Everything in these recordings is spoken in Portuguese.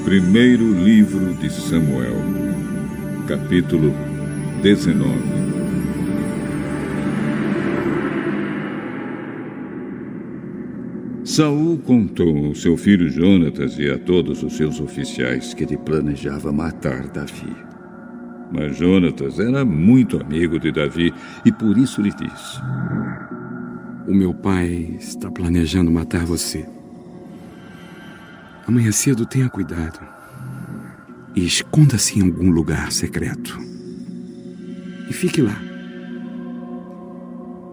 Primeiro livro de Samuel, capítulo 19. Saul contou ao seu filho Jonatas e a todos os seus oficiais que ele planejava matar Davi. Mas Jonatas era muito amigo de Davi e por isso lhe disse: O meu pai está planejando matar você. Amanhã cedo tenha cuidado e esconda-se em algum lugar secreto. E fique lá.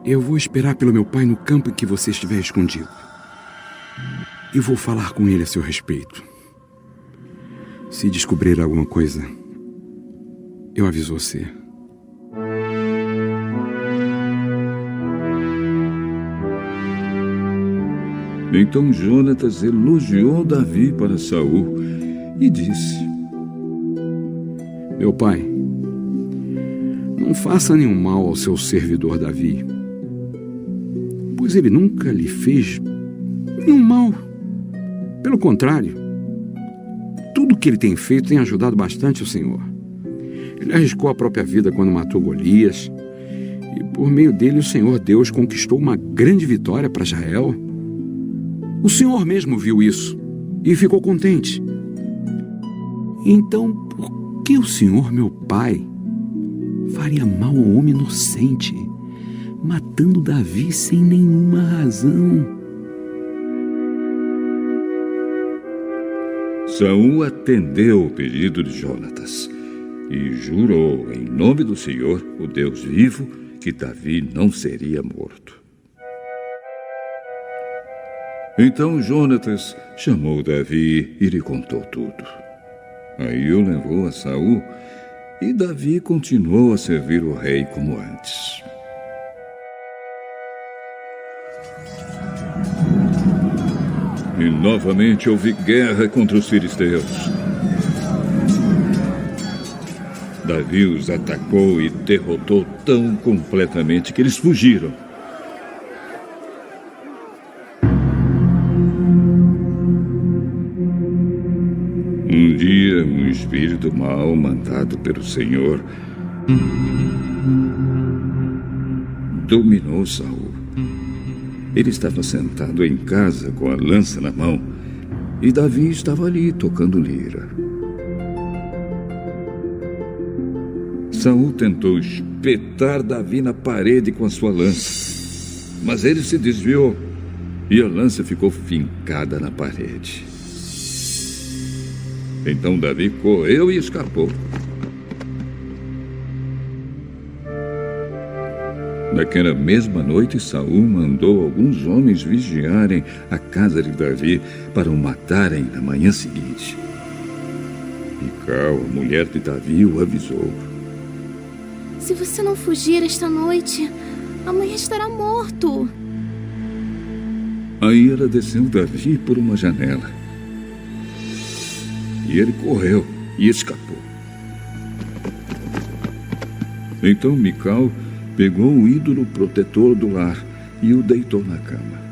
Eu vou esperar pelo meu pai no campo em que você estiver escondido. E vou falar com ele a seu respeito. Se descobrir alguma coisa, eu aviso você. Então Jonatas elogiou Davi para Saul e disse: Meu pai, não faça nenhum mal ao seu servidor Davi, pois ele nunca lhe fez nenhum mal. Pelo contrário, tudo que ele tem feito tem ajudado bastante o Senhor. Ele arriscou a própria vida quando matou Golias, e por meio dele o Senhor Deus conquistou uma grande vitória para Israel. O Senhor mesmo viu isso e ficou contente. Então, por que o Senhor, meu pai, faria mal ao homem inocente, matando Davi sem nenhuma razão? Saul atendeu o pedido de Jonatas e jurou em nome do Senhor, o Deus vivo, que Davi não seria morto. Então Jonatas chamou Davi e lhe contou tudo. Aí o levou a Saul e Davi continuou a servir o rei como antes. E novamente houve guerra contra os filisteus. Davi os atacou e derrotou tão completamente que eles fugiram. Um dia, um espírito mau mandado pelo Senhor dominou Saul. Ele estava sentado em casa com a lança na mão e Davi estava ali tocando lira. Saul tentou espetar Davi na parede com a sua lança, mas ele se desviou e a lança ficou fincada na parede. Então Davi correu e escapou. Naquela mesma noite, Saul mandou alguns homens vigiarem a casa de Davi para o matarem na manhã seguinte. Mical, a mulher de Davi, o avisou: Se você não fugir esta noite, amanhã estará morto. Aí ela desceu Davi por uma janela. E ele correu e escapou. Então Mical pegou o ídolo protetor do lar e o deitou na cama.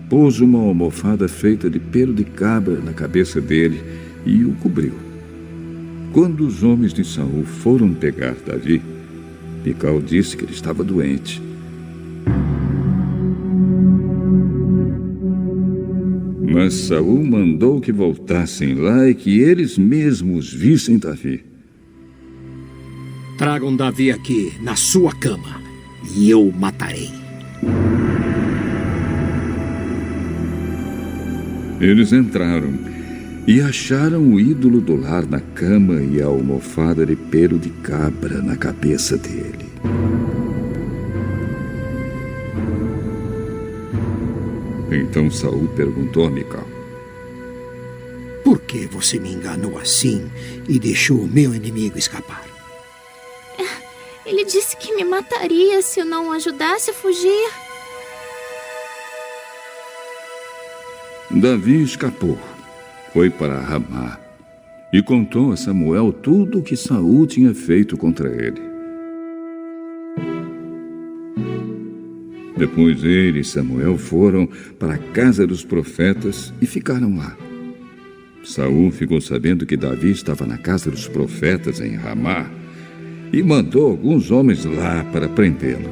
Pôs uma almofada feita de pelo de cabra na cabeça dele e o cobriu. Quando os homens de Saul foram pegar Davi, Mical disse que ele estava doente. Mas Saul mandou que voltassem lá e que eles mesmos vissem Davi. Tragam Davi aqui, na sua cama, e eu o matarei. Eles entraram e acharam o ídolo do lar na cama e a almofada de pelo de cabra na cabeça dele. Então Saul perguntou a Mical: Por que você me enganou assim e deixou o meu inimigo escapar? Ele disse que me mataria se eu não o ajudasse a fugir. Davi escapou, foi para Ramá e contou a Samuel tudo o que Saul tinha feito contra ele. Depois ele e Samuel foram para a casa dos profetas e ficaram lá. Saul ficou sabendo que Davi estava na casa dos profetas em Ramá e mandou alguns homens lá para prendê-lo.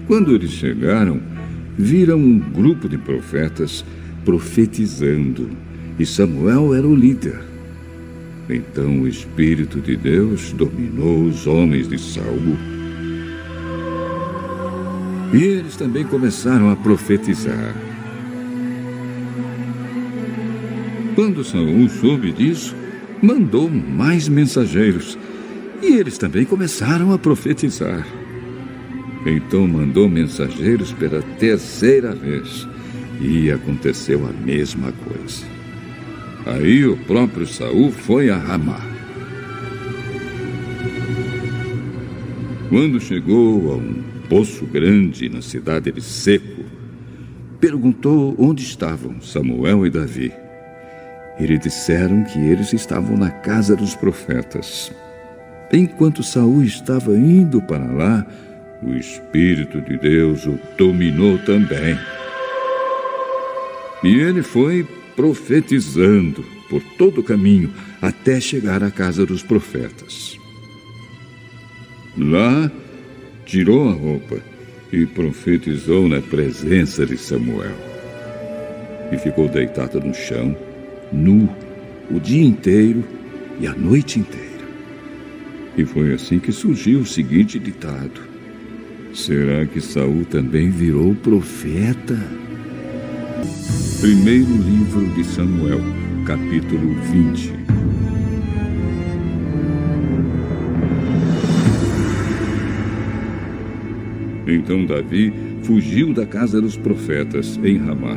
Quando eles chegaram, viram um grupo de profetas profetizando, e Samuel era o líder. Então o Espírito de Deus dominou os homens de Saul. E eles também começaram a profetizar. Quando Saul soube disso, mandou mais mensageiros, e eles também começaram a profetizar. Então mandou mensageiros pela terceira vez, e aconteceu a mesma coisa. Aí o próprio Saul foi a Ramá. Quando chegou a um poço grande na cidade de Seco, perguntou onde estavam Samuel e Davi. E lhe disseram que eles estavam na casa dos profetas. Enquanto Saul estava indo para lá, o Espírito de Deus o dominou também. E ele foi profetizando por todo o caminho até chegar à casa dos profetas. Lá, tirou a roupa e profetizou na presença de Samuel. E ficou deitado no chão, nu, o dia inteiro e a noite inteira. E foi assim que surgiu o seguinte ditado: será que Saul também virou profeta? Primeiro livro de Samuel, capítulo 20. Então Davi fugiu da casa dos profetas em Ramá.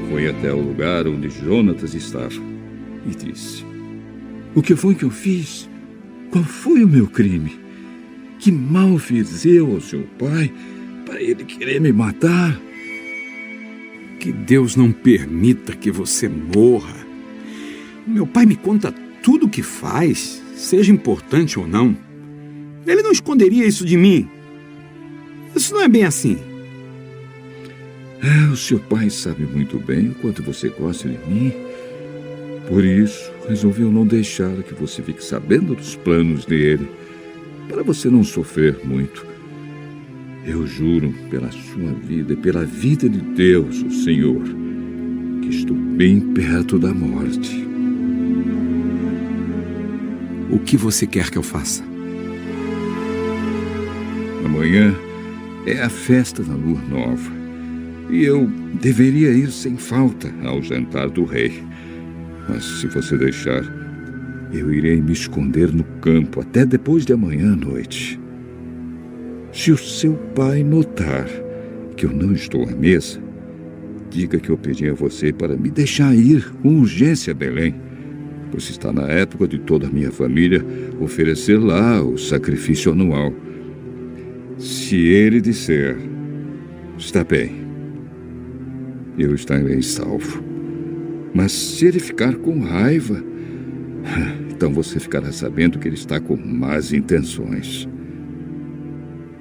Foi até o lugar onde Jonatas estava e disse: o que foi que eu fiz? Qual foi o meu crime? Que mal fiz eu ao seu pai para ele querer me matar? Que Deus não permita que você morra. Meu pai me conta tudo o que faz, seja importante ou não. Ele não esconderia isso de mim. Isso não é bem assim. O seu pai sabe muito bem o quanto você gosta de mim. Por isso, resolveu não deixar que você fique sabendo dos planos dele, para você não sofrer muito. Eu juro pela sua vida e pela vida de Deus, o Senhor, que estou bem perto da morte. O que você quer que eu faça? Amanhã é a festa da lua nova, e eu deveria ir sem falta ao jantar do rei. Mas se você deixar, eu irei me esconder no campo até depois de amanhã à noite. Se o seu pai notar que eu não estou à mesa, diga que eu pedi a você para me deixar ir com urgência a Belém, pois está na época de toda a minha família oferecer lá o sacrifício anual. Se ele disser, está bem, eu estarei salvo. Mas se ele ficar com raiva, então você ficará sabendo que ele está com más intenções.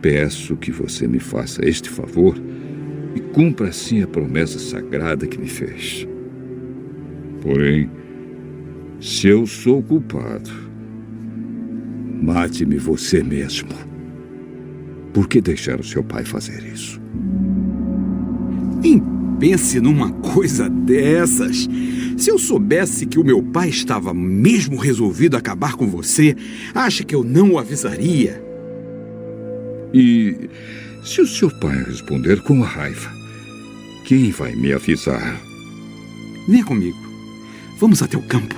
Peço que você me faça este favor e cumpra assim a promessa sagrada que me fez. Porém, se eu sou culpado, mate-me você mesmo. Por que deixar o seu pai fazer isso? Nem pense numa coisa dessas. Se eu soubesse que o meu pai estava mesmo resolvido a acabar com você, acha que eu não o avisaria? E se o seu pai responder com raiva, quem vai me avisar? Venha comigo. Vamos até o campo.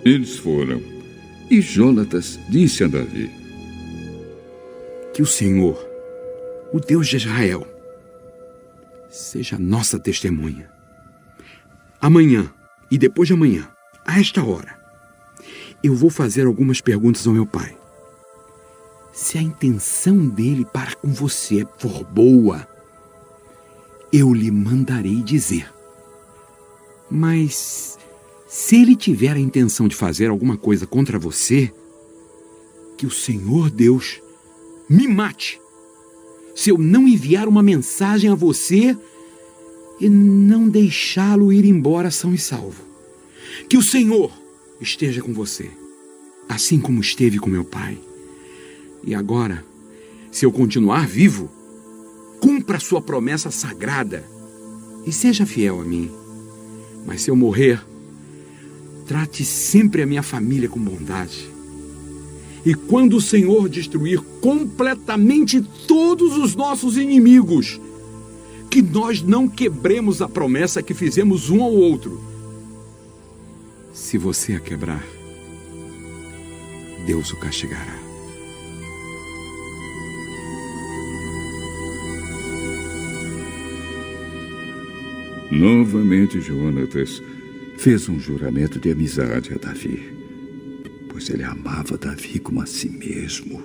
Eles foram, e Jonatas disse a Davi: que o Senhor, o Deus de Israel, seja nossa testemunha. Amanhã e depois de amanhã, a esta hora, eu vou fazer algumas perguntas ao meu pai. Se a intenção dele para com você for boa, eu lhe mandarei dizer. Mas se ele tiver a intenção de fazer alguma coisa contra você, que o Senhor Deus me mate se eu não enviar uma mensagem a você e não deixá-lo ir embora são e salvo. Que o Senhor esteja com você, assim como esteve com meu pai. E agora, se eu continuar vivo, cumpra a sua promessa sagrada e seja fiel a mim. Mas se eu morrer, trate sempre a minha família com bondade. E quando o Senhor destruir completamente todos os nossos inimigos, que nós não quebremos a promessa que fizemos um ao outro. Se você a quebrar, Deus o castigará. Novamente, Jonatas fez um juramento de amizade a Davi, pois ele amava Davi como a si mesmo.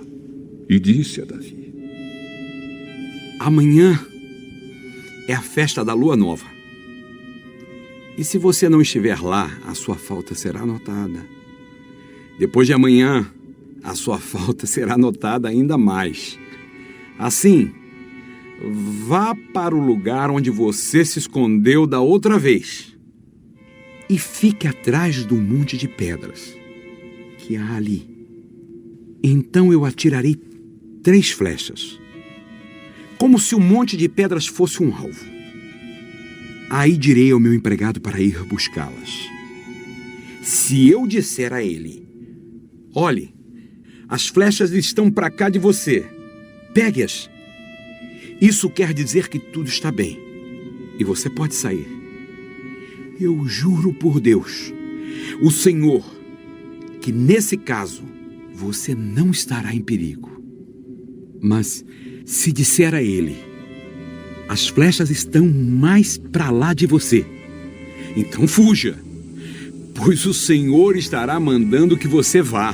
E disse a Davi: Amanhã é a festa da lua nova. E se você não estiver lá, a sua falta será notada. Depois de amanhã, a sua falta será notada ainda mais. Assim, vá para o lugar onde você se escondeu da outra vez e fique atrás do monte de pedras que há ali. Então eu atirarei 3 flechas, como se o monte de pedras fosse um alvo. Aí direi ao meu empregado para ir buscá-las. Se eu disser a ele: olhe, as flechas estão para cá de você, pegue-as. Isso quer dizer que tudo está bem e você pode sair. Eu juro por Deus, o Senhor, que nesse caso você não estará em perigo. Mas se disser a ele: as flechas estão mais para lá de você, então fuja, pois o Senhor estará mandando que você vá.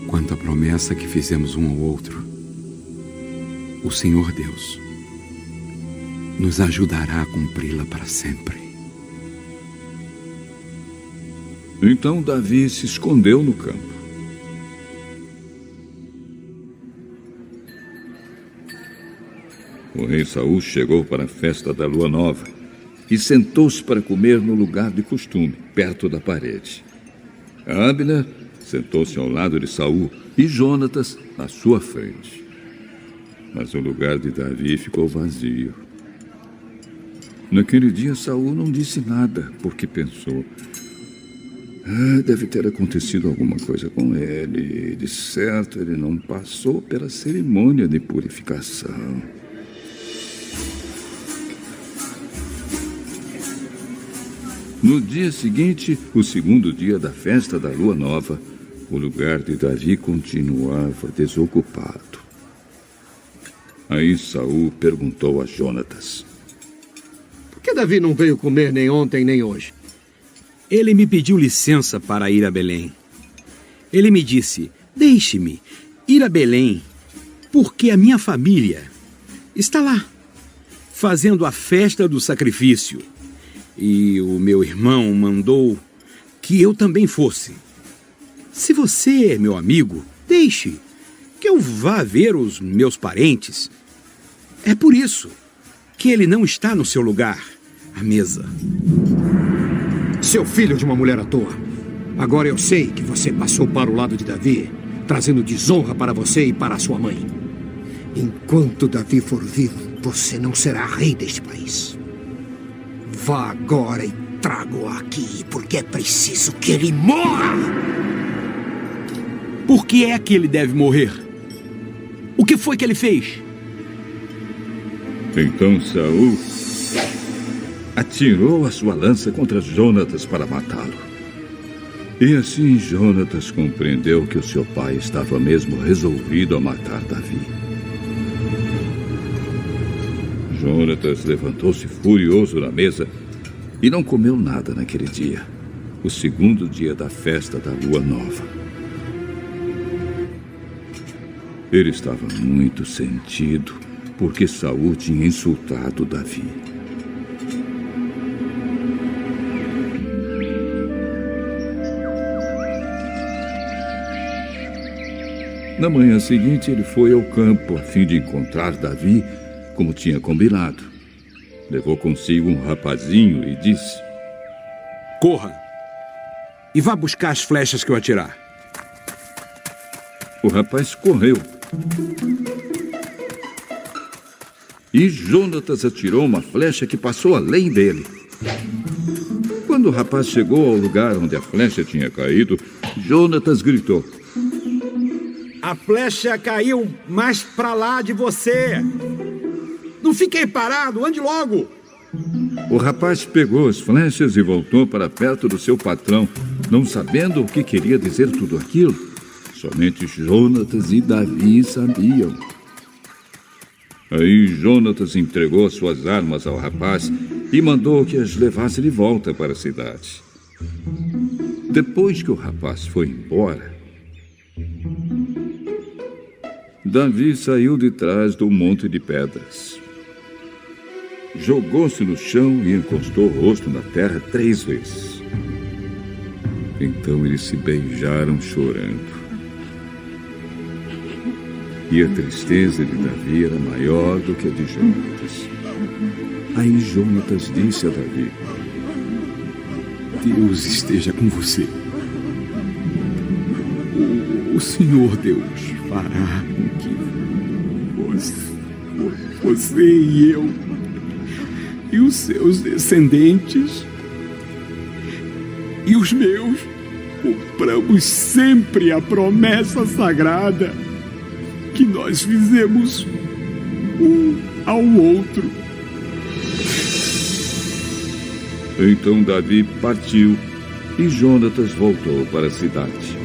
Quanto à promessa que fizemos um ao outro, o Senhor Deus nos ajudará a cumpri-la para sempre. Então Davi se escondeu no campo. O rei Saul chegou para a festa da lua nova e sentou-se para comer no lugar de costume, perto da parede. Abner sentou-se ao lado de Saul e Jonatas à sua frente. Mas o lugar de Davi ficou vazio. Naquele dia Saul não disse nada, porque pensou: deve ter acontecido alguma coisa com ele. De certo, ele não passou pela cerimônia de purificação. No dia seguinte, o segundo dia da festa da lua nova, o lugar de Davi continuava desocupado. Aí Saul perguntou a Jonatas: Por que Davi não veio comer nem ontem nem hoje? Ele me pediu licença para ir a Belém. Ele me disse: deixe-me ir a Belém, porque a minha família está lá, fazendo a festa do sacrifício. E o meu irmão mandou que eu também fosse. Se você é meu amigo, deixe que eu vá ver os meus parentes. É por isso que ele não está no seu lugar, à mesa. Seu filho de uma mulher à toa. Agora eu sei que você passou para o lado de Davi, trazendo desonra para você e para a sua mãe. Enquanto Davi for vivo, você não será rei deste país. Vá agora e traga-o aqui, porque é preciso que ele morra! Por que é que ele deve morrer? O que foi que ele fez? Então Saul atirou a sua lança contra Jonatas para matá-lo. E assim Jonatas compreendeu que o seu pai estava mesmo resolvido a matar Davi. Jonatas levantou-se furioso na mesa e não comeu nada naquele dia, o segundo dia da festa da lua nova. Ele estava muito sentido, porque Saul tinha insultado Davi. Na manhã seguinte, ele foi ao campo a fim de encontrar Davi, como tinha combinado. Levou consigo um rapazinho e disse: Corra e vá buscar as flechas que eu atirar. O rapaz correu. E Jonatas atirou uma flecha que passou além dele. Quando o rapaz chegou ao lugar onde a flecha tinha caído, Jonatas gritou: A flecha caiu mais pra lá de você. Não fiquei parado, ande logo. O rapaz pegou as flechas e voltou para perto do seu patrão, não sabendo o que queria dizer tudo aquilo. Somente Jonatas e Davi sabiam. Aí Jonatas entregou suas armas ao rapaz e mandou que as levasse de volta para a cidade. Depois que o rapaz foi embora, Davi saiu de trás do monte de pedras. Jogou-se no chão e encostou o rosto na terra 3 vezes. Então eles se beijaram chorando. E a tristeza de Davi era maior do que a de Jonatas. Aí Jonatas disse a Davi: Deus esteja com você. O Senhor Deus fará com que você e eu e os seus descendentes e os meus cumpramos sempre a promessa sagrada que nós fizemos um ao outro. Então Davi partiu e Jonatas voltou para a cidade.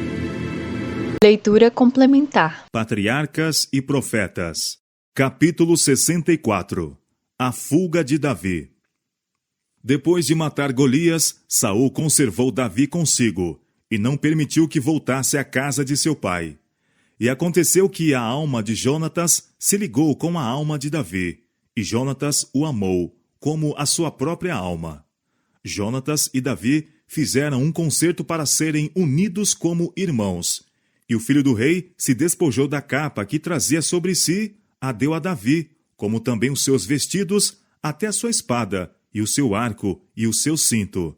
Leitura complementar. Patriarcas e Profetas. Capítulo 64. A fuga de Davi. Depois de matar Golias, Saul conservou Davi consigo e não permitiu que voltasse à casa de seu pai. E aconteceu que a alma de Jonatas se ligou com a alma de Davi, e Jonatas o amou, como a sua própria alma. Jonatas e Davi fizeram um concerto para serem unidos como irmãos, e o filho do rei se despojou da capa que trazia sobre si, a deu a Davi, como também os seus vestidos, até a sua espada, e o seu arco, e o seu cinto.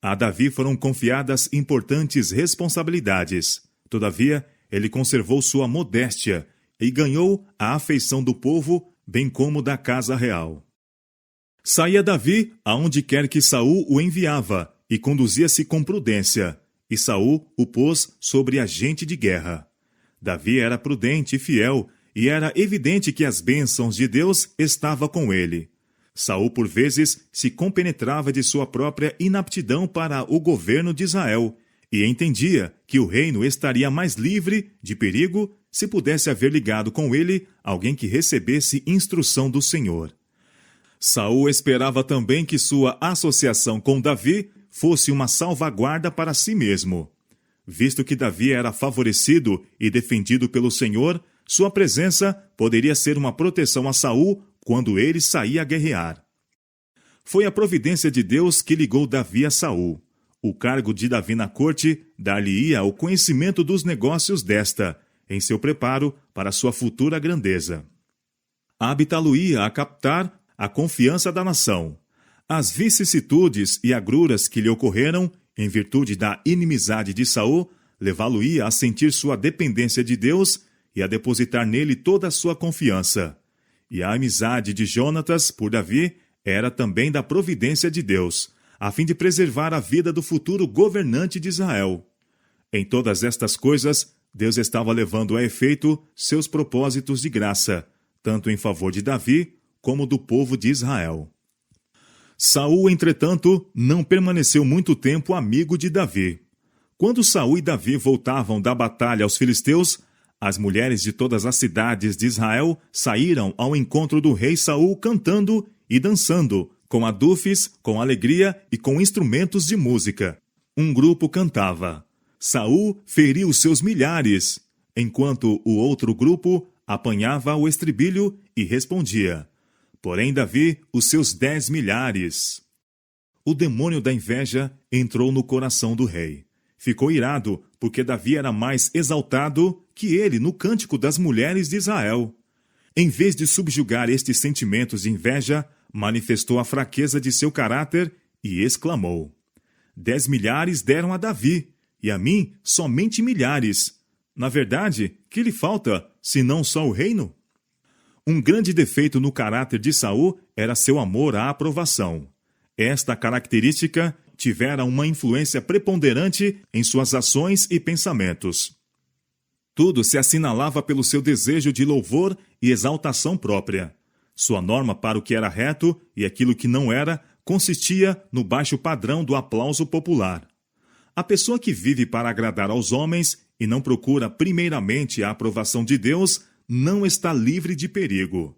A Davi foram confiadas importantes responsabilidades. Todavia, ele conservou sua modéstia e ganhou a afeição do povo, bem como da casa real. Saía Davi aonde quer que Saul o enviava e conduzia-se com prudência, e Saul o pôs sobre agente de guerra. Davi era prudente e fiel, e era evidente que as bênçãos de Deus estavam com ele. Saul, por vezes, se compenetrava de sua própria inaptidão para o governo de Israel, e entendia que o reino estaria mais livre de perigo se pudesse haver ligado com ele alguém que recebesse instrução do Senhor. Saul esperava também que sua associação com Davi fosse uma salvaguarda para si mesmo. Visto que Davi era favorecido e defendido pelo Senhor, sua presença poderia ser uma proteção a Saul quando ele saía a guerrear. Foi a providência de Deus que ligou Davi a Saul. O cargo de Davi na corte dar-lhe-ia o conhecimento dos negócios desta, em seu preparo para sua futura grandeza. Habitá-lo-ia a captar a confiança da nação. As vicissitudes e agruras que lhe ocorreram, em virtude da inimizade de Saul, levá-lo-ia a sentir sua dependência de Deus e a depositar nele toda a sua confiança. E a amizade de Jonatas por Davi era também da providência de Deus, a fim de preservar a vida do futuro governante de Israel. Em todas estas coisas, Deus estava levando a efeito seus propósitos de graça, tanto em favor de Davi como do povo de Israel. Saul, entretanto, não permaneceu muito tempo amigo de Davi. Quando Saul e Davi voltavam da batalha aos filisteus, as mulheres de todas as cidades de Israel saíram ao encontro do rei Saul cantando e dançando, com adufes, com alegria e com instrumentos de música. Um grupo cantava: Saul feriu seus milhares, enquanto o outro grupo apanhava o estribilho e respondia: porém Davi, os seus 10 milhares. O demônio da inveja entrou no coração do rei. ficou irado porque Davi era mais exaltado que ele no cântico das mulheres de Israel. Em vez de subjugar estes sentimentos de inveja, manifestou a fraqueza de seu caráter e exclamou: 10 milhares deram a Davi, e a mim somente milhares. Na verdade, que lhe falta, senão só o reino? Um grande defeito no caráter de Saul era seu amor à aprovação. Esta característica tivera uma influência preponderante em suas ações e pensamentos. Tudo se assinalava pelo seu desejo de louvor e exaltação própria. Sua norma para o que era reto e aquilo que não era consistia no baixo padrão do aplauso popular. A pessoa que vive para agradar aos homens e não procura primeiramente a aprovação de Deus não está livre de perigo.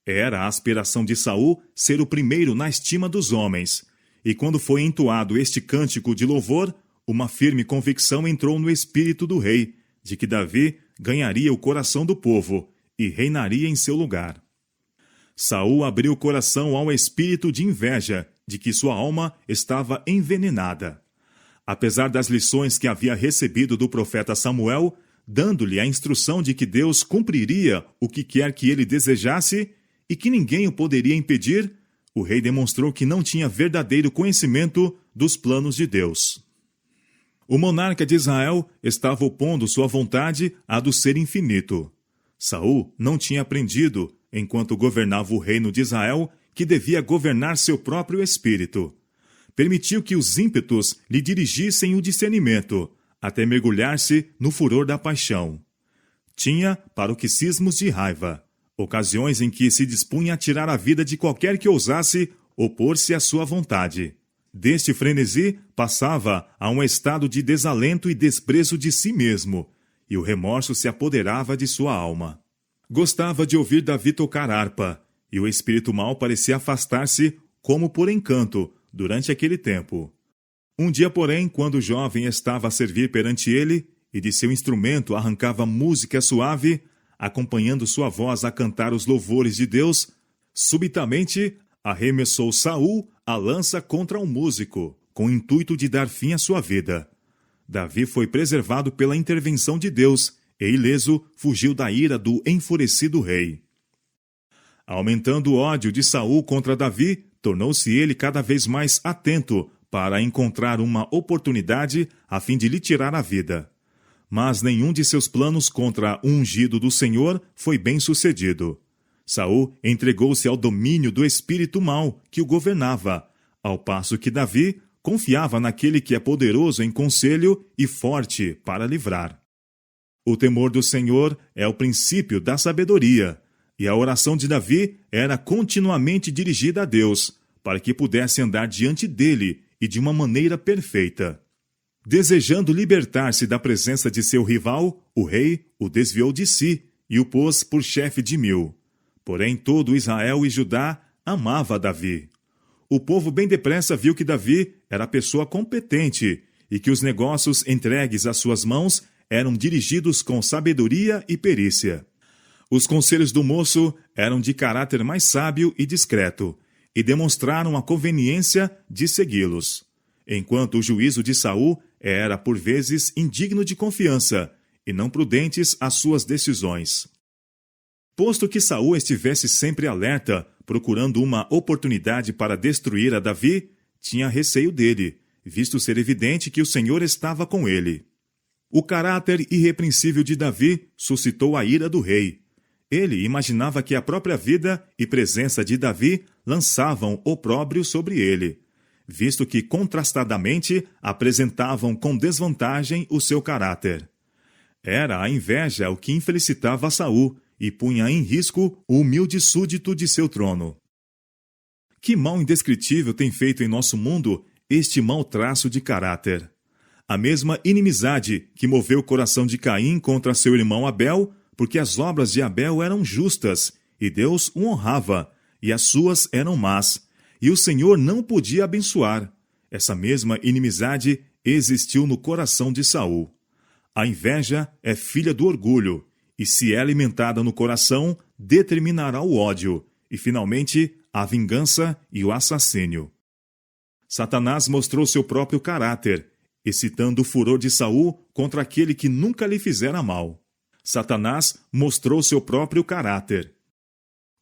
Era a aspiração de Saul ser o primeiro na estima dos homens, e quando foi entoado este cântico de louvor, uma firme convicção entrou no espírito do rei, de que Davi ganharia o coração do povo e reinaria em seu lugar. Saul abriu o coração ao espírito de inveja, de que sua alma estava envenenada. Apesar das lições que havia recebido do profeta Samuel, dando-lhe a instrução de que Deus cumpriria o que quer que ele desejasse e que ninguém o poderia impedir, o rei demonstrou que não tinha verdadeiro conhecimento dos planos de Deus. O monarca de Israel estava opondo sua vontade à do ser infinito. Saul não tinha aprendido, enquanto governava o reino de Israel, que devia governar seu próprio espírito. Permitiu que os ímpetos lhe dirigissem o discernimento, até mergulhar-se no furor da paixão. Tinha paroxismos de raiva, ocasiões em que se dispunha a tirar a vida de qualquer que ousasse opor-se à sua vontade. Deste frenesi passava a um estado de desalento e desprezo de si mesmo, e o remorso se apoderava de sua alma. Gostava de ouvir Davi tocar harpa, e o espírito mau parecia afastar-se como por encanto durante aquele tempo. Um dia, porém, quando o jovem estava a servir perante ele, e de seu instrumento arrancava música suave, acompanhando sua voz a cantar os louvores de Deus, subitamente arremessou Saul a lança contra um músico, com o intuito de dar fim à sua vida. Davi foi preservado pela intervenção de Deus, e ileso fugiu da ira do enfurecido rei. Aumentando o ódio de Saul contra Davi, tornou-se ele cada vez mais atento para encontrar uma oportunidade a fim de lhe tirar a vida. Mas nenhum de seus planos contra o ungido do Senhor foi bem sucedido. Saul entregou-se ao domínio do espírito mau que o governava, ao passo que Davi confiava naquele que é poderoso em conselho e forte para livrar. O temor do Senhor é o princípio da sabedoria, e a oração de Davi era continuamente dirigida a Deus, para que pudesse andar diante dele e de uma maneira perfeita. Desejando libertar-se da presença de seu rival, o rei o desviou de si e o pôs por chefe de 1000. Porém, todo Israel e Judá amava Davi. O povo bem depressa viu que Davi era pessoa competente e que os negócios entregues às suas mãos eram dirigidos com sabedoria e perícia. Os conselhos do moço eram de caráter mais sábio e discreto, e demonstraram a conveniência de segui-los, enquanto o juízo de Saul era, por vezes, indigno de confiança, e não prudentes as suas decisões. Posto que Saul estivesse sempre alerta, procurando uma oportunidade para destruir a Davi, tinha receio dele, visto ser evidente que o Senhor estava com ele. O caráter irrepreensível de Davi suscitou a ira do rei. Ele imaginava que a própria vida e presença de Davi lançavam opróbrio sobre ele, visto que contrastadamente apresentavam com desvantagem o seu caráter. Era a inveja o que infelicitava Saul e punha em risco o humilde súdito de seu trono. Que mal indescritível tem feito em nosso mundo este mau traço de caráter. A mesma inimizade que moveu o coração de Caim contra seu irmão Abel, porque as obras de Abel eram justas, e Deus o honrava, e as suas eram más, e o Senhor não podia abençoar. Essa mesma inimizade existiu no coração de Saul. A inveja é filha do orgulho, e se é alimentada no coração, determinará o ódio, e finalmente a vingança e o assassínio. Satanás mostrou seu próprio caráter. excitando o furor de Saul contra aquele que nunca lhe fizera mal. Satanás mostrou seu próprio caráter.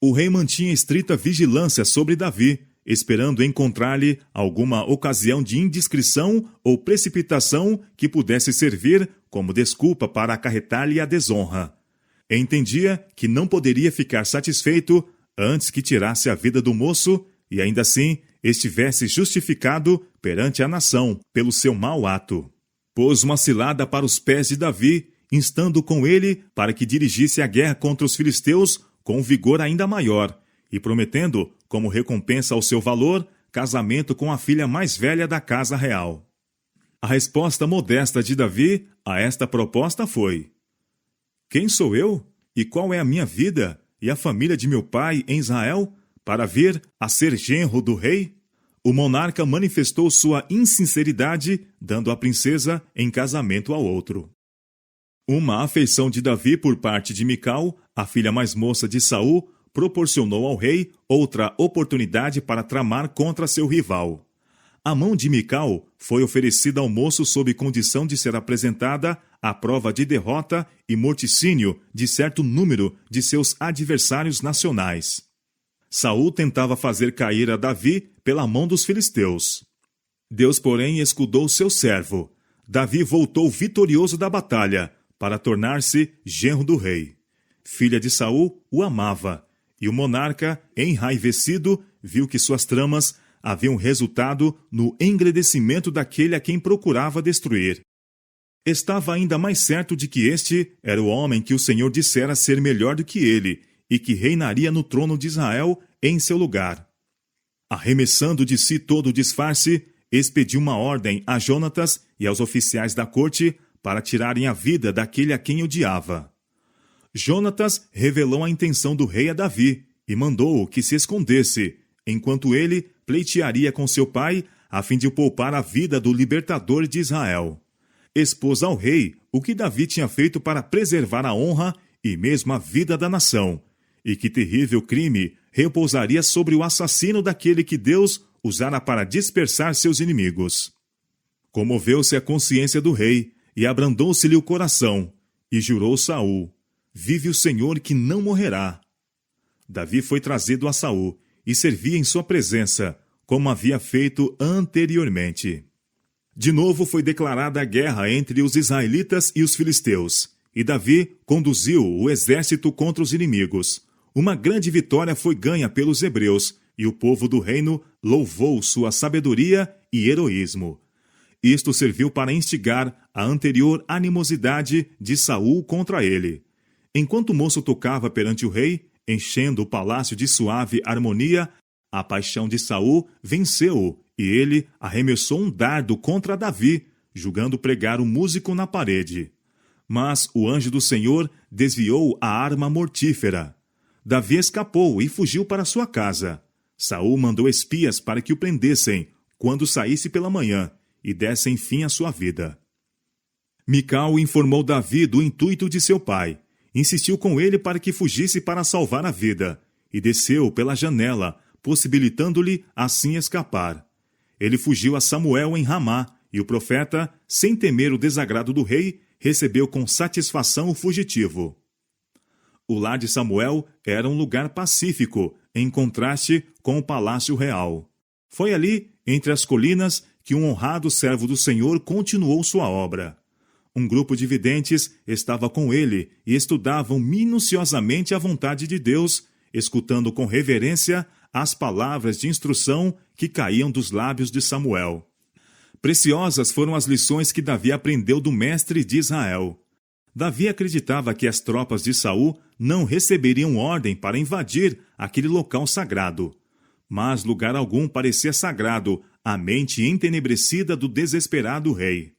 O rei mantinha estrita vigilância sobre Davi, esperando encontrar-lhe alguma ocasião de indiscrição ou precipitação que pudesse servir como desculpa para acarretar-lhe a desonra. Entendia que não poderia ficar satisfeito antes que tirasse a vida do moço e ainda assim estivesse justificado perante a nação pelo seu mau ato. Pôs uma cilada para os pés de Davi, instando com ele para que dirigisse a guerra contra os filisteus com vigor ainda maior, e prometendo, como recompensa ao seu valor, casamento com a filha mais velha da casa real. A resposta modesta de Davi a esta proposta foi: Quem sou eu? E qual é a minha vida e a família de meu pai em Israel, para vir a ser genro do rei? O monarca manifestou sua insinceridade, dando a princesa em casamento ao outro. Uma afeição de Davi por parte de Mical, a filha mais moça de Saul, proporcionou ao rei outra oportunidade para tramar contra seu rival. A mão de Mical foi oferecida ao moço sob condição de ser apresentada à prova de derrota e morticínio de certo número de seus adversários nacionais. Saul tentava fazer cair a Davi pela mão dos filisteus. Deus, porém, escudou seu servo. Davi voltou vitorioso da batalha para tornar-se genro do rei. Filha de Saul o amava, e o monarca, enraivecido, viu que suas tramas haviam resultado no engrandecimento daquele a quem procurava destruir. Estava ainda mais certo de que este era o homem que o Senhor dissera ser melhor do que ele, e que reinaria no trono de Israel em seu lugar. Arremessando de si todo o disfarce, expediu uma ordem a Jonatas e aos oficiais da corte para tirarem a vida daquele a quem odiava. Jonatas revelou a intenção do rei a Davi e mandou-o que se escondesse, enquanto ele pleitearia com seu pai a fim de poupar a vida do libertador de Israel. Expôs ao rei o que Davi tinha feito para preservar a honra e mesmo a vida da nação, e que terrível crime repousaria sobre o assassino daquele que Deus usara para dispersar seus inimigos. Comoveu-se a consciência do rei, e abrandou-se-lhe o coração, e jurou Saul: Vive o Senhor que não morrerá. Davi foi trazido a Saul, e servia em sua presença, como havia feito anteriormente. De novo foi declarada a guerra entre os israelitas e os filisteus, e Davi conduziu o exército contra os inimigos. Uma grande vitória foi ganha pelos hebreus, e o povo do reino louvou sua sabedoria e heroísmo. Isto serviu para instigar a anterior animosidade de Saul contra ele. Enquanto o moço tocava perante o rei, enchendo o palácio de suave harmonia, a paixão de Saul venceu-o, e ele arremessou um dardo contra Davi, julgando pregar o músico na parede. Mas o anjo do Senhor desviou a arma mortífera. Davi escapou e fugiu para sua casa. Saul mandou espias para que o prendessem, quando saísse pela manhã, e dessem fim à sua vida. Mical informou Davi do intuito de seu pai, insistiu com ele para que fugisse para salvar a vida, e desceu pela janela, possibilitando-lhe assim escapar. Ele fugiu a Samuel em Ramá, e o profeta, sem temer o desagrado do rei, recebeu com satisfação o fugitivo. O lar de Samuel era um lugar pacífico, em contraste com o palácio real. Foi ali, entre as colinas, que um honrado servo do Senhor continuou sua obra. Um grupo de videntes estava com ele e estudavam minuciosamente a vontade de Deus, escutando com reverência as palavras de instrução que caíam dos lábios de Samuel. Preciosas foram as lições que Davi aprendeu do mestre de Israel. Davi acreditava que as tropas de Saul não receberiam ordem para invadir aquele local sagrado. Mas lugar algum parecia sagrado à mente entenebrecida do desesperado rei.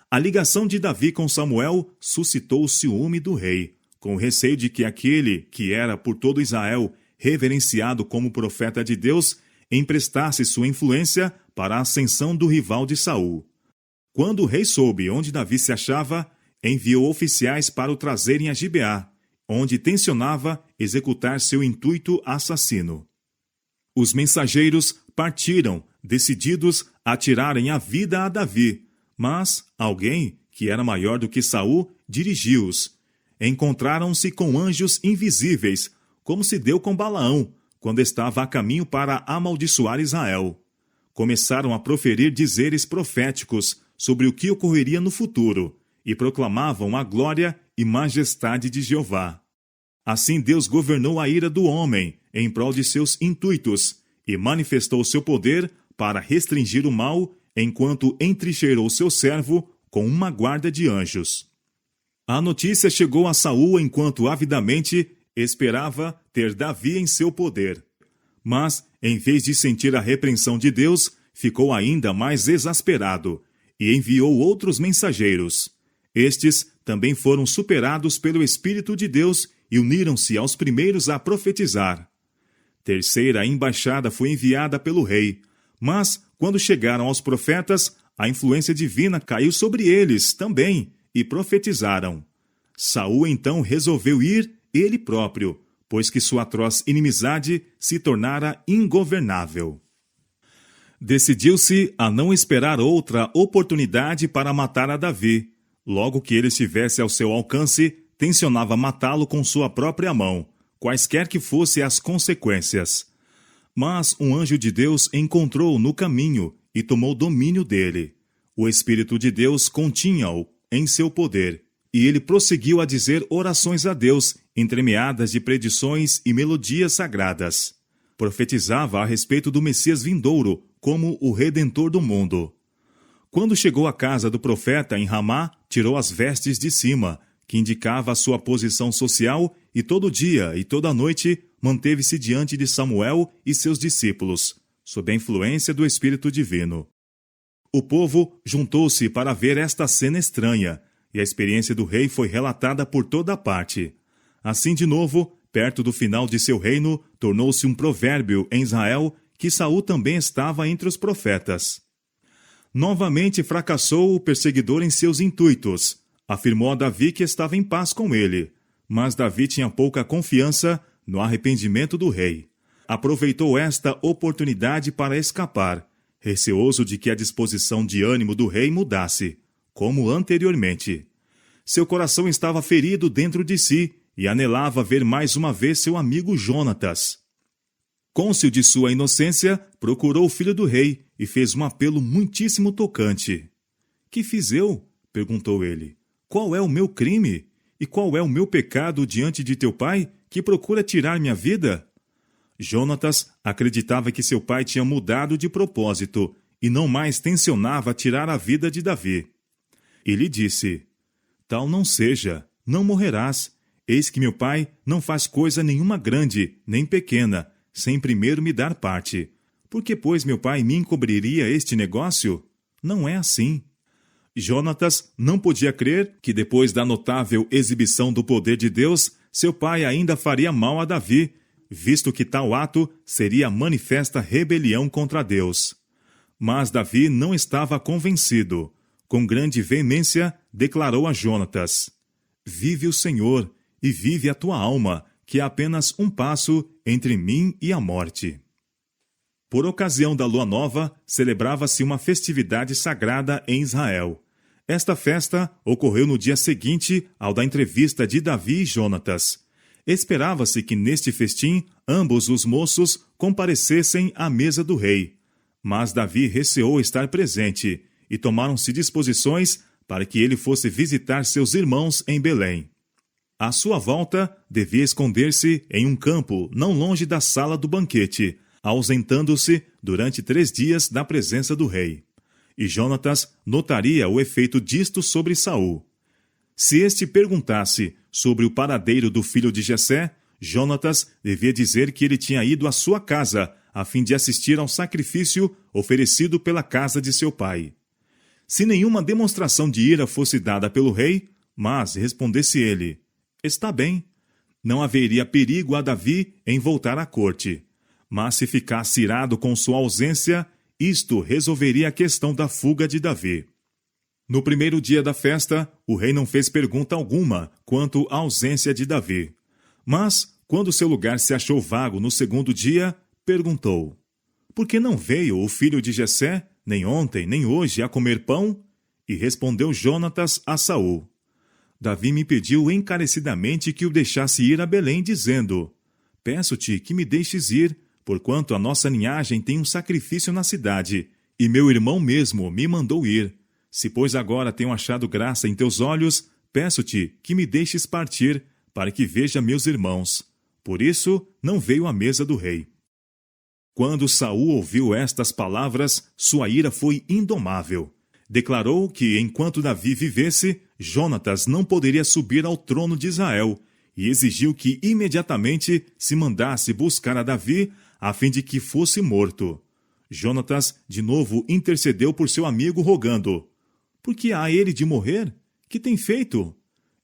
A ligação de Davi com Samuel suscitou o ciúme do rei, com o receio de que aquele que era por todo Israel reverenciado como profeta de Deus emprestasse sua influência para a ascensão do rival de Saul. Quando o rei soube onde Davi se achava, enviou oficiais para o trazerem a Gibeá, onde tencionava executar seu intuito assassino. Os mensageiros partiram, decididos a tirarem a vida a Davi, Mas alguém, que era maior do que Saul, dirigiu-os. Encontraram-se com anjos invisíveis, como se deu com Balaão, quando estava a caminho para amaldiçoar Israel. Começaram a proferir dizeres proféticos sobre o que ocorreria no futuro, e proclamavam a glória e majestade de Jeová. Assim Deus governou a ira do homem em prol de seus intuitos, e manifestou seu poder para restringir o mal, enquanto entrincheirou seu servo com uma guarda de anjos. A notícia chegou a Saul enquanto avidamente esperava ter Davi em seu poder. Mas, em vez de sentir a repreensão de Deus, ficou ainda mais exasperado e enviou outros mensageiros. Estes também foram superados pelo Espírito de Deus e uniram-se aos primeiros a profetizar. Terceira embaixada foi enviada pelo rei, mas, quando chegaram aos profetas, a influência divina caiu sobre eles também e profetizaram. Saul então resolveu ir ele próprio, pois que sua atroz inimizade se tornara ingovernável. Decidiu-se a não esperar outra oportunidade para matar a Davi. Logo que ele estivesse ao seu alcance, tencionava matá-lo com sua própria mão, quaisquer que fossem as consequências. Mas um anjo de Deus encontrou-o no caminho e tomou domínio dele. O Espírito de Deus continha-o em seu poder, e ele prosseguiu a dizer orações a Deus, entremeadas de predições e melodias sagradas. Profetizava a respeito do Messias vindouro como o Redentor do mundo. Quando chegou à casa do profeta em Ramá, tirou as vestes de cima, que indicava a sua posição social, e todo dia e toda noite manteve-se diante de Samuel e seus discípulos, sob a influência do Espírito Divino. O povo juntou-se para ver esta cena estranha, e a experiência do rei foi relatada por toda parte. Assim, de novo, perto do final de seu reino, tornou-se um provérbio em Israel que Saul também estava entre os profetas. Novamente fracassou o perseguidor em seus intuitos. Afirmou a Davi que estava em paz com ele, mas Davi tinha pouca confiança no arrependimento do rei. Aproveitou esta oportunidade para escapar, receoso de que a disposição de ânimo do rei mudasse, como anteriormente. Seu coração estava ferido dentro de si e anelava ver mais uma vez seu amigo Jonatas. Cônscio de sua inocência, procurou o filho do rei e fez um apelo muitíssimo tocante. — Que fiz eu? Perguntou ele. — Qual é o meu crime? E qual é o meu pecado diante de teu pai, que procura tirar minha vida? Jonatas acreditava que seu pai tinha mudado de propósito e não mais tencionava tirar a vida de Davi. Ele disse: Tal não seja, não morrerás. Eis que meu pai não faz coisa nenhuma grande, nem pequena, sem primeiro me dar parte. Por que, pois, meu pai me encobriria este negócio? Não é assim. Jonatas não podia crer que, depois da notável exibição do poder de Deus, seu pai ainda faria mal a Davi, visto que tal ato seria manifesta rebelião contra Deus. Mas Davi não estava convencido. Com grande veemência, declarou a Jonatas: Vive o Senhor, e vive a tua alma, que há apenas um passo entre mim e a morte. Por ocasião da lua nova, celebrava-se uma festividade sagrada em Israel. Esta festa ocorreu no dia seguinte ao da entrevista de Davi e Jonatas. Esperava-se que neste festim ambos os moços comparecessem à mesa do rei. Mas Davi receou estar presente, e tomaram-se disposições para que ele fosse visitar seus irmãos em Belém. À sua volta, devia esconder-se em um campo não longe da sala do banquete, ausentando-se durante 3 dias da presença do rei. E Jonatas notaria o efeito disto sobre Saul. Se este perguntasse sobre o paradeiro do filho de Jessé, Jonatas devia dizer que ele tinha ido à sua casa, a fim de assistir ao sacrifício oferecido pela casa de seu pai. Se nenhuma demonstração de ira fosse dada pelo rei, mas respondesse ele: Está bem. Não haveria perigo a Davi em voltar à corte. Mas se ficasse irado com sua ausência, isto resolveria a questão da fuga de Davi. No primeiro dia da festa, o rei não fez pergunta alguma quanto à ausência de Davi. Mas, quando seu lugar se achou vago no segundo dia, perguntou: Por que não veio o filho de Jessé, nem ontem, nem hoje, a comer pão? E respondeu Jonatas a Saul: Davi me pediu encarecidamente que o deixasse ir a Belém, dizendo: Peço-te que me deixes ir, porquanto a nossa linhagem tem um sacrifício na cidade, e meu irmão mesmo me mandou ir. Se, pois, agora tenho achado graça em teus olhos, peço-te que me deixes partir, para que veja meus irmãos. Por isso, não veio à mesa do rei. Quando Saul ouviu estas palavras, sua ira foi indomável. Declarou que, enquanto Davi vivesse, Jonatas não poderia subir ao trono de Israel, e exigiu que imediatamente se mandasse buscar a Davi, a fim de que fosse morto. Jonatas, de novo, intercedeu por seu amigo, rogando: Por que há ele de morrer? Que tem feito?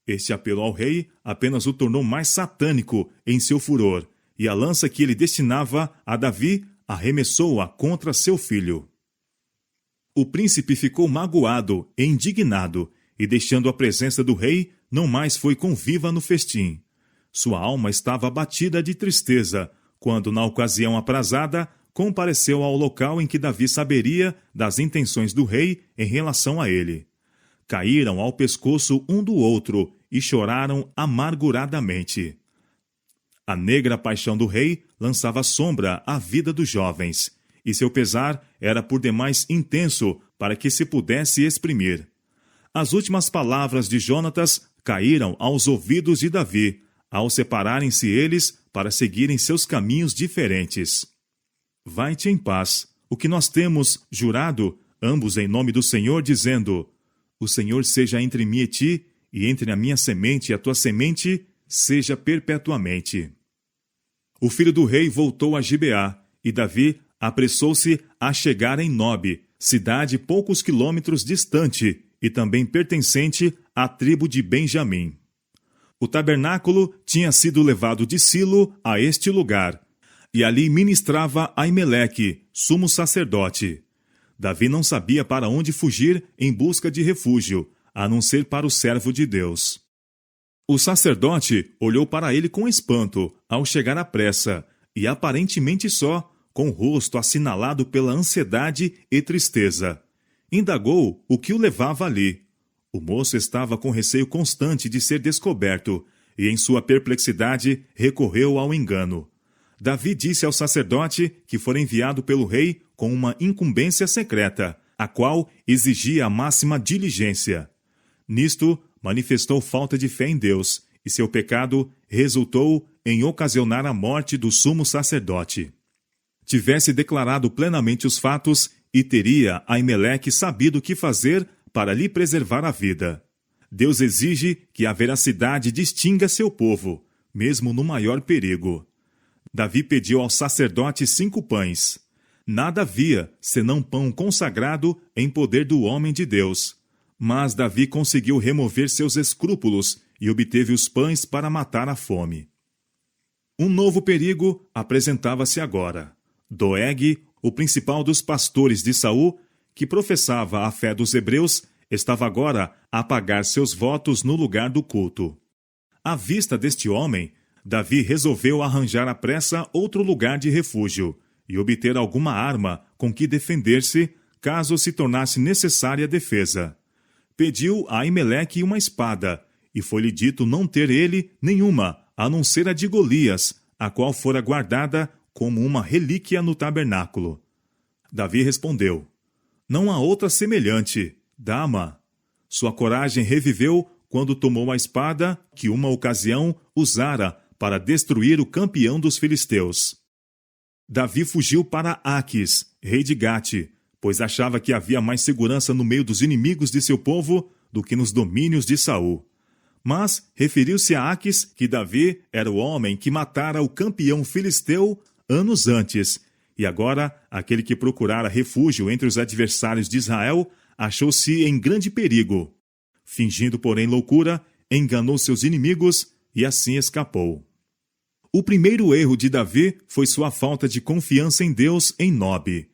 Este apelo ao rei apenas o tornou mais satânico em seu furor, e a lança que ele destinava a Davi arremessou-a contra seu filho. O príncipe ficou magoado e indignado, e deixando a presença do rei, não mais foi conviva no festim. Sua alma estava abatida de tristeza, quando, na ocasião aprazada, compareceu ao local em que Davi saberia das intenções do rei em relação a ele. Caíram ao pescoço um do outro e choraram amarguradamente. A negra paixão do rei lançava sombra à vida dos jovens, e seu pesar era por demais intenso para que se pudesse exprimir. As últimas palavras de Jonatas caíram aos ouvidos de Davi, ao separarem-se eles para seguirem seus caminhos diferentes. Vai-te em paz, o que nós temos jurado, ambos em nome do Senhor, dizendo: O Senhor seja entre mim e ti, e entre a minha semente e a tua semente, seja perpetuamente. O filho do rei voltou a Gibeá, e Davi apressou-se a chegar em Nobe, cidade poucos quilômetros distante, e também pertencente à tribo de Benjamim. O tabernáculo tinha sido levado de Silo a este lugar, e ali ministrava Aimeleque, sumo sacerdote. Davi não sabia para onde fugir em busca de refúgio, a não ser para o servo de Deus. O sacerdote olhou para ele com espanto ao chegar à pressa, e aparentemente só, com o rosto assinalado pela ansiedade e tristeza. Indagou o que o levava ali. O moço estava com receio constante de ser descoberto, e em sua perplexidade recorreu ao engano. Davi disse ao sacerdote que fora enviado pelo rei com uma incumbência secreta, a qual exigia a máxima diligência. Nisto, manifestou falta de fé em Deus, e seu pecado resultou em ocasionar a morte do sumo sacerdote. Tivesse declarado plenamente os fatos, e teria Aimeleque sabido o que fazer para lhe preservar a vida. Deus exige que a veracidade distinga seu povo, mesmo no maior perigo. Davi pediu ao sacerdote 5 pães. Nada havia, senão pão consagrado em poder do homem de Deus. Mas Davi conseguiu remover seus escrúpulos e obteve os pães para matar a fome. Um novo perigo apresentava-se agora. Doeg, o principal dos pastores de Saul, que professava a fé dos hebreus, estava agora a pagar seus votos no lugar do culto. À vista deste homem, Davi resolveu arranjar à pressa outro lugar de refúgio e obter alguma arma com que defender-se, caso se tornasse necessária a defesa. Pediu a Aimeleque uma espada, e foi-lhe dito não ter ele nenhuma, a não ser a de Golias, a qual fora guardada como uma relíquia no tabernáculo. Davi respondeu: Não há outra semelhante, dá-ma. Sua coragem reviveu quando tomou a espada que uma ocasião usara para destruir o campeão dos filisteus. Davi fugiu para Aquis, rei de Gate, pois achava que havia mais segurança no meio dos inimigos de seu povo do que nos domínios de Saul. Mas referiu-se a Aquis que Davi era o homem que matara o campeão filisteu anos antes, e agora aquele que procurara refúgio entre os adversários de Israel achou-se em grande perigo. Fingindo, porém, loucura, enganou seus inimigos e assim escapou. O primeiro erro de Davi foi sua falta de confiança em Deus em Nobe,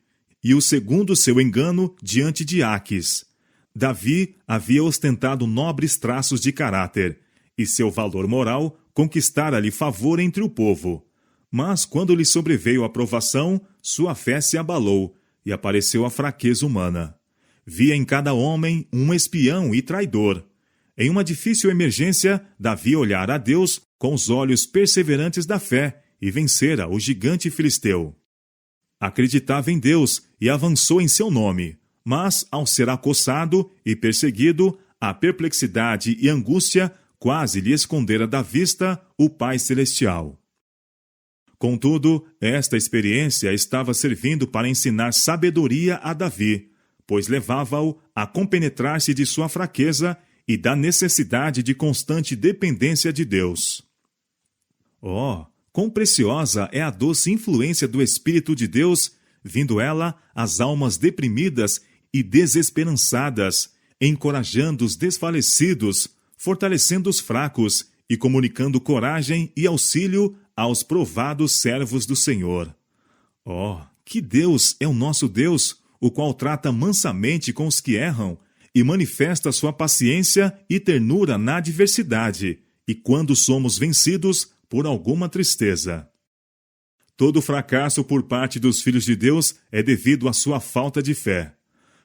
e o segundo seu engano diante de Aquis. Davi havia ostentado nobres traços de caráter, e seu valor moral conquistara-lhe favor entre o povo. Mas quando lhe sobreveio a provação, sua fé se abalou, e apareceu a fraqueza humana. via em cada homem um espião e traidor. Em uma difícil emergência, Davi olhara a Deus com os olhos perseverantes da fé e vencera o gigante filisteu. Acreditava em Deus e avançou em seu nome, mas, ao ser acossado e perseguido, a perplexidade e angústia quase lhe escondera da vista o Pai Celestial. Contudo, esta experiência estava servindo para ensinar sabedoria a Davi, pois levava-o a compenetrar-se de sua fraqueza e da necessidade de constante dependência de Deus. Oh, quão preciosa é a doce influência do Espírito de Deus, vindo ela às almas deprimidas e desesperançadas, encorajando os desfalecidos, fortalecendo os fracos e comunicando coragem e auxílio aos provados servos do Senhor. Oh, que Deus é o nosso Deus, o qual trata mansamente com os que erram e manifesta sua paciência e ternura na adversidade, e quando somos vencidos por alguma tristeza. Todo fracasso por parte dos filhos de Deus é devido à sua falta de fé.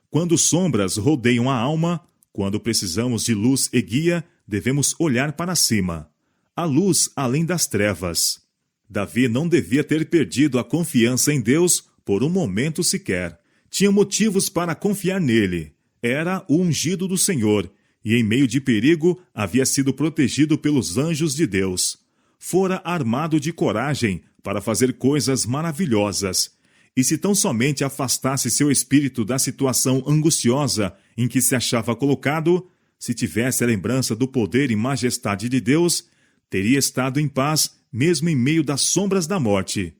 Quando sombras rodeiam a alma, quando precisamos de luz e guia, devemos olhar para cima. A luz além das trevas. Davi não devia ter perdido a confiança em Deus por um momento sequer. Tinha motivos para confiar nele. Era o ungido do Senhor, e em meio de perigo havia sido protegido pelos anjos de Deus. Fora armado de coragem para fazer coisas maravilhosas. E se tão somente afastasse seu espírito da situação angustiosa em que se achava colocado, se tivesse a lembrança do poder e majestade de Deus, teria estado em paz mesmo em meio das sombras da morte.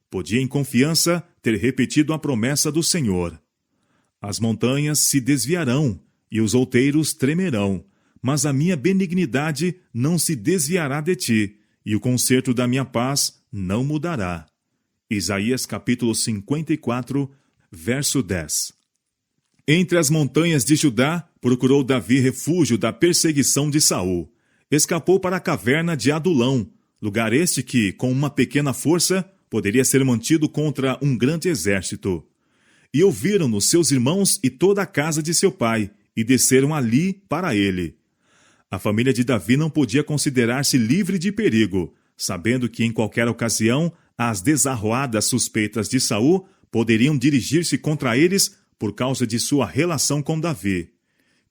Podia em confiança ter repetido a promessa do Senhor. As montanhas se desviarão e os outeiros tremerão, mas a minha benignidade não se desviará de ti, e o conserto da minha paz não mudará. Isaías capítulo 54, verso 10. Entre as montanhas de Judá, procurou Davi refúgio da perseguição de Saul. Escapou para a caverna de Adulão, lugar este que, com uma pequena força, poderia ser mantido contra um grande exército. E ouviram-no seus irmãos e toda a casa de seu pai, e desceram ali para ele. A família de Davi não podia considerar-se livre de perigo, sabendo que em qualquer ocasião as desarroadas suspeitas de Saul poderiam dirigir-se contra eles por causa de sua relação com Davi.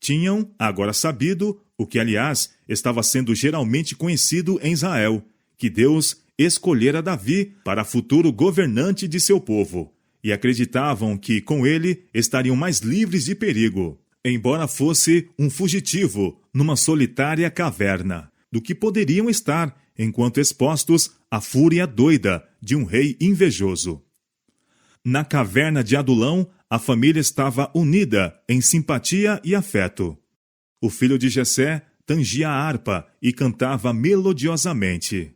Tinham agora sabido, o que aliás estava sendo geralmente conhecido em Israel, que Deus escolhera Davi para futuro governante de seu povo, e acreditavam que com ele estariam mais livres de perigo, embora fosse um fugitivo numa solitária caverna, do que poderiam estar enquanto expostos à fúria doida de um rei invejoso. Na caverna de Adulão, a família estava unida em simpatia e afeto. O filho de Jessé tangia a harpa e cantava melodiosamente.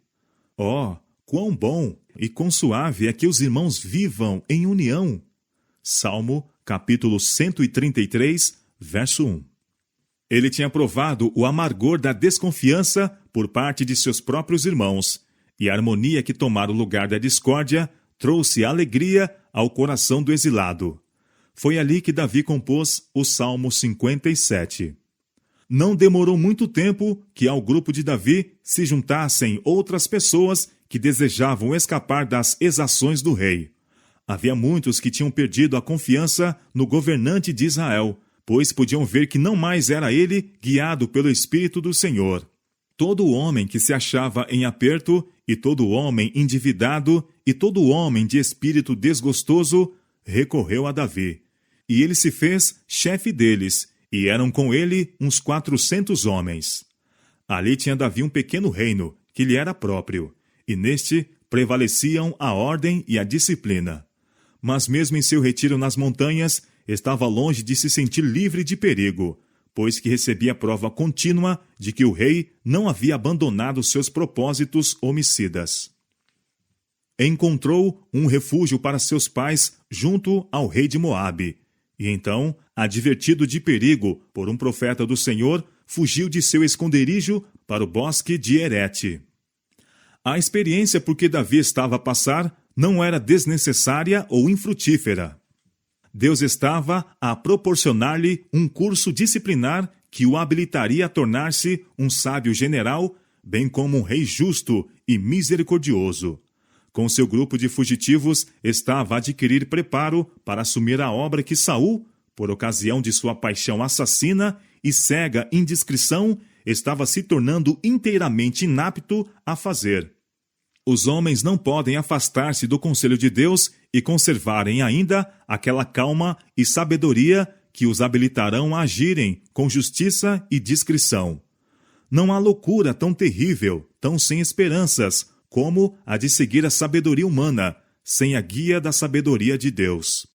Oh, quão bom e quão suave é que os irmãos vivam em união! Salmo, capítulo 133, verso 1. Ele tinha provado o amargor da desconfiança por parte de seus próprios irmãos, e a harmonia que tomara o lugar da discórdia trouxe alegria ao coração do exilado. Foi ali que Davi compôs o Salmo 57. Não demorou muito tempo que ao grupo de Davi se juntassem outras pessoas que desejavam escapar das exações do rei. Havia muitos que tinham perdido a confiança no governante de Israel, pois podiam ver que não mais era ele guiado pelo Espírito do Senhor. Todo homem que se achava em aperto, e todo homem endividado, e todo homem de espírito desgostoso, recorreu a Davi. E ele se fez chefe deles, e eram com ele uns 400 homens. Ali tinha Davi um pequeno reino, que lhe era próprio, e neste prevaleciam a ordem e a disciplina. Mas mesmo em seu retiro nas montanhas, estava longe de se sentir livre de perigo, pois que recebia prova contínua de que o rei não havia abandonado seus propósitos homicidas. Encontrou um refúgio para seus pais junto ao rei de Moabe, e então, advertido de perigo por um profeta do Senhor, fugiu de seu esconderijo para o bosque de Herete. A experiência por que Davi estava a passar não era desnecessária ou infrutífera. Deus estava a proporcionar-lhe um curso disciplinar que o habilitaria a tornar-se um sábio general, bem como um rei justo e misericordioso. Com seu grupo de fugitivos, estava a adquirir preparo para assumir a obra que Saul, por ocasião de sua paixão assassina e cega indiscrição, estava se tornando inteiramente inapto a fazer. Os homens não podem afastar-se do conselho de Deus e conservarem ainda aquela calma e sabedoria que os habilitarão a agirem com justiça e discrição. Não há loucura tão terrível, tão sem esperanças, como a de seguir a sabedoria humana, sem a guia da sabedoria de Deus.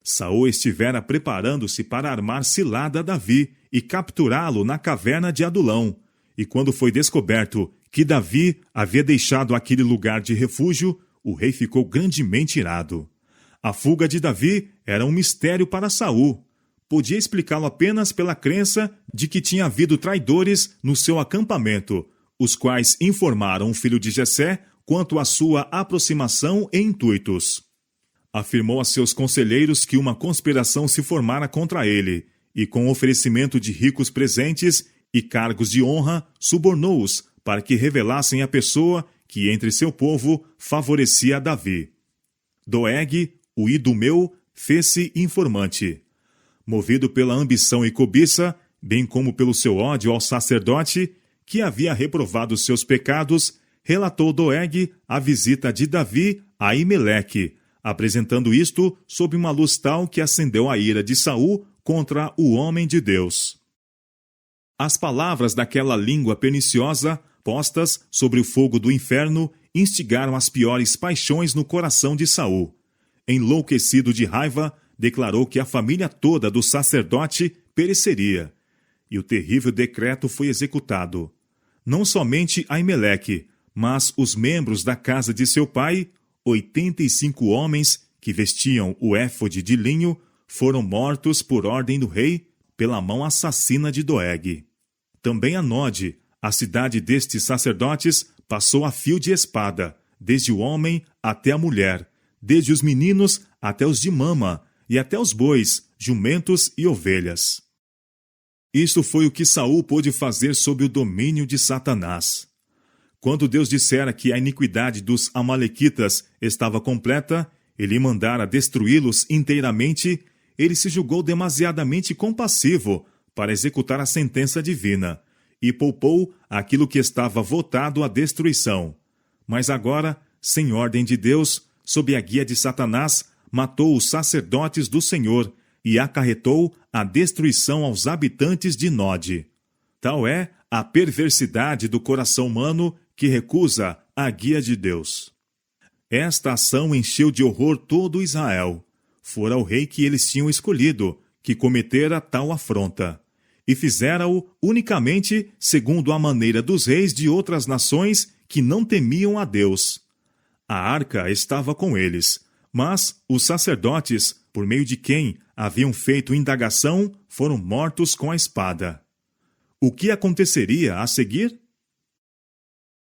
Saul estivera preparando-se para armar cilada a Davi e capturá-lo na caverna de Adulão, e quando foi descoberto que Davi havia deixado aquele lugar de refúgio, o rei ficou grandemente irado. A fuga de Davi era um mistério para Saul. Podia explicá-lo apenas pela crença de que tinha havido traidores no seu acampamento, os quais informaram o filho de Jessé quanto à sua aproximação e intuitos. Afirmou a seus conselheiros que uma conspiração se formara contra ele, e com oferecimento de ricos presentes e cargos de honra, subornou-os para que revelassem a pessoa que entre seu povo favorecia a Davi. Doeg, o idumeu, fez-se informante. Movido pela ambição e cobiça, bem como pelo seu ódio ao sacerdote, que havia reprovado seus pecados, relatou Doeg a visita de Davi a Aimeleque, apresentando isto sob uma luz tal que acendeu a ira de Saul contra o homem de Deus. As palavras daquela língua perniciosa, postas sobre o fogo do inferno, instigaram as piores paixões no coração de Saul. Enlouquecido de raiva, declarou que a família toda do sacerdote pereceria. E o terrível decreto foi executado. Não somente Aimeleque, mas os membros da casa de seu pai, 85 homens que vestiam o éfode de linho, foram mortos por ordem do rei pela mão assassina de Doeg. Também a Node, a cidade destes sacerdotes, passou a fio de espada, desde o homem até a mulher, desde os meninos até os de mama, e até os bois, jumentos e ovelhas. Isto foi o que Saul pôde fazer sob o domínio de Satanás. Quando Deus dissera que a iniquidade dos amalequitas estava completa, ele mandara destruí-los inteiramente, ele se julgou demasiadamente compassivo para executar a sentença divina, e poupou aquilo que estava votado à destruição. Mas agora, sem ordem de Deus, sob a guia de Satanás, matou os sacerdotes do Senhor e acarretou a destruição aos habitantes de Node. Tal é a perversidade do coração humano que recusa a guia de Deus. Esta ação encheu de horror todo Israel. Fora o rei que eles tinham escolhido, que cometera tal afronta. E fizera-o unicamente segundo a maneira dos reis de outras nações que não temiam a Deus. A arca estava com eles, mas os sacerdotes, por meio de quem haviam feito indagação, foram mortos com a espada. O que aconteceria a seguir?